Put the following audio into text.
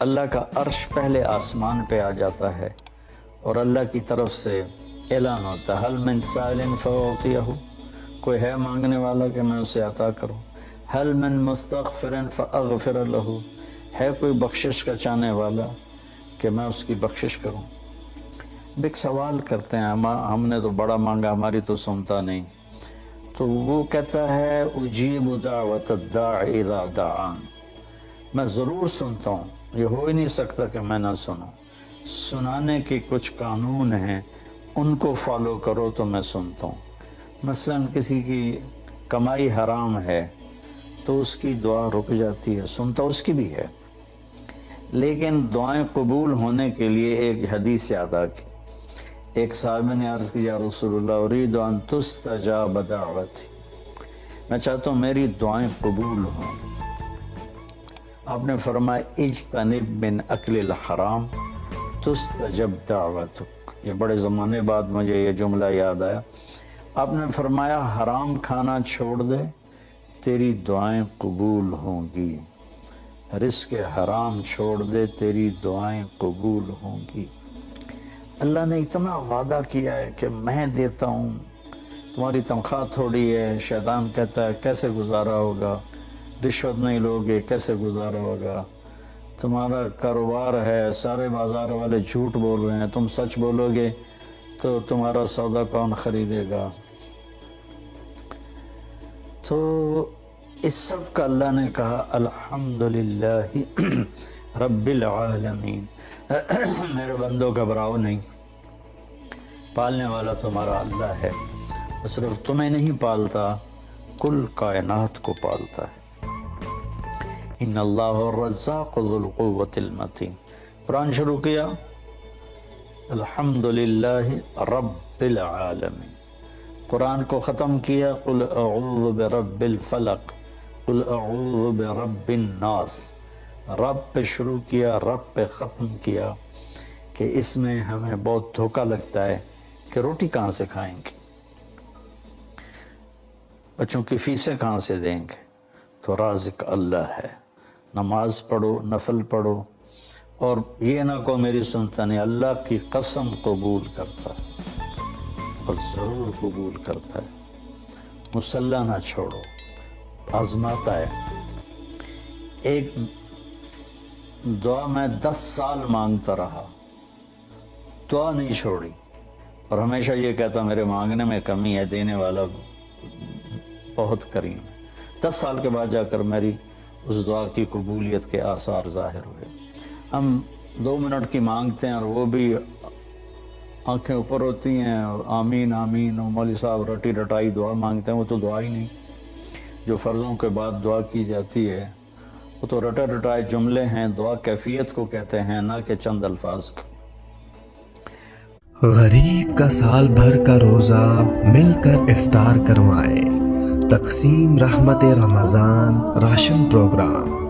اللہ کا عرش پہلے آسمان پہ آ جاتا ہے اور اللہ کی طرف سے اعلان ہوتا ہے حل من سائل فأعطیہ، کوئی ہے مانگنے والا کہ میں اسے عطا کروں، حل من مستغفر فأغفر لہ، ہے کوئی بخشش کا چاہنے والا کہ میں اس کی بخشش کروں۔ ایک سوال کرتے ہیں ہم نے تو بڑا مانگا، ہماری تو سنتا نہیں، تو وہ کہتا ہے اجیب دعوت الداع اذا دعان، میں ضرور سنتا ہوں، یہ ہو ہی نہیں سکتا کہ میں نہ سنوں، سنانے کے کچھ قانون ہیں، ان کو فالو کرو تو میں سنتا ہوں۔ مثلا کسی کی کمائی حرام ہے تو اس کی دعا رک جاتی ہے، سنتا اس کی بھی ہے، لیکن دعائیں قبول ہونے کے لیے ایک حدیث یاد آ گئی۔ ایک صحابی نے عرض کی یا رسول اللہ اريد ان تستجاب دعوتی، میں چاہتا ہوں میری دعائیں قبول ہوں۔ آپ نے فرمایا اجتنب من اکل الحرام تستجب دعوتک، یہ بڑے زمانے بعد مجھے یہ جملہ یاد آیا۔ آپ نے فرمایا حرام کھانا چھوڑ دے تیری دعائیں قبول ہوں گی، رزق حرام چھوڑ دے تیری دعائیں قبول ہوں گی۔ اللہ نے اتنا وعدہ کیا ہے کہ میں دیتا ہوں، تمہاری تنخواہ تھوڑی ہے، شیطان کہتا ہے کیسے گزارا ہوگا، رشوت نہیں لوگے کیسے گزارا ہوگا، تمہارا کاروبار ہے، سارے بازار والے جھوٹ بول رہے ہیں، تم سچ بولو گے تو تمہارا سودا کون خریدے گا۔ تو اس سب کا اللہ نے کہا الحمدللہ رب العالمین، میرے بندوں گھبراؤ نہیں، پالنے والا تمہارا اللہ ہے، وہ صرف تمہیں نہیں پالتا، کل کائنات کو پالتا ہے۔ ان اللہ الرزاق ذو القوۃ المتین۔ قرآن شروع کیا الحمدللہ رب العالمین، قرآن کو ختم کیا قل اعوذ برب الفلق، قل اعوذ برب الناس، رب پہ شروع کیا رب پہ ختم کیا، کہ اس میں ہمیں بہت دھوکہ لگتا ہے کہ روٹی کہاں سے کھائیں گے، بچوں کی فیسیں کہاں سے دیں گے، تو رازق اللہ ہے۔ نماز پڑھو، نفل پڑھو، اور یہ نہ کہو میری سنتا نہیں، اللہ کی قسم قبول کرتا ہے اور ضرور قبول کرتا ہے، مصلی نہ چھوڑو، آزماتا ہے۔ ایک دعا میں 10 سال مانگتا رہا، دعا نہیں چھوڑی، اور ہمیشہ یہ کہتا میرے مانگنے میں کمی ہے، دینے والا بہت کریم ہے۔ 10 سال کے بعد جا کر میری اس دعا کی قبولیت کے آثار ظاہر ہوئے۔ ہم 2 منٹ کی مانگتے ہیں اور وہ بھی آنکھیں اوپر ہوتی ہیں اور آمین آمین، اور مولوی صاحب رٹی رٹائی دعا مانگتے ہیں، وہ تو دعا ہی نہیں۔ جو فرضوں کے بعد دعا کی جاتی ہے وہ تو رٹے رٹائے جملے ہیں، دعا کیفیت کو کہتے ہیں، نہ کہ چند الفاظ کو۔ غریب کا سال بھر کا روزہ مل کر افطار کروائیں، تقسیم رحمت رمضان راشن پروگرام۔